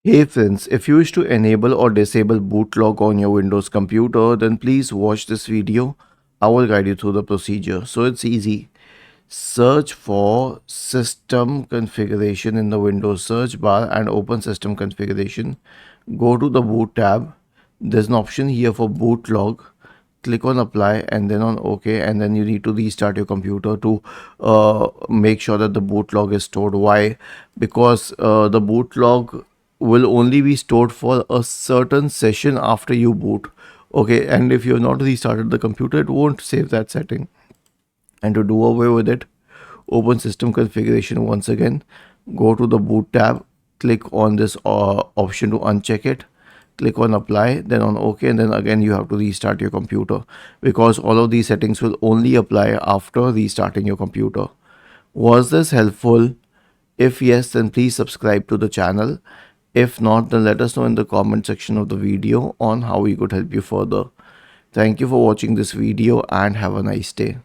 Hey friends, if you wish to enable or disable bootlog on your Windows computer, then please watch this video. I will guide you through the procedure. So it's easy. Search for system configuration in the Windows search bar and open system configuration. Go to the boot tab. There's an option here for bootlog. Click on apply and then on OK, and then you need to restart your computer to make sure that the bootlog is stored. Why? Because the bootlog will only be stored for a certain session after you boot. Okay, and if you have not restarted the computer, it won't save that setting. And to do away with it, open system configuration once again, go to the boot tab, click on this option to uncheck it, click on apply, then on OK, and then again you have to restart your computer, because all of these settings will only apply after restarting your computer. Was this helpful? If yes, then please subscribe to the channel. If not, then let us know in the comment section of the video on how we could help you further. Thank you for watching this video and have a nice day.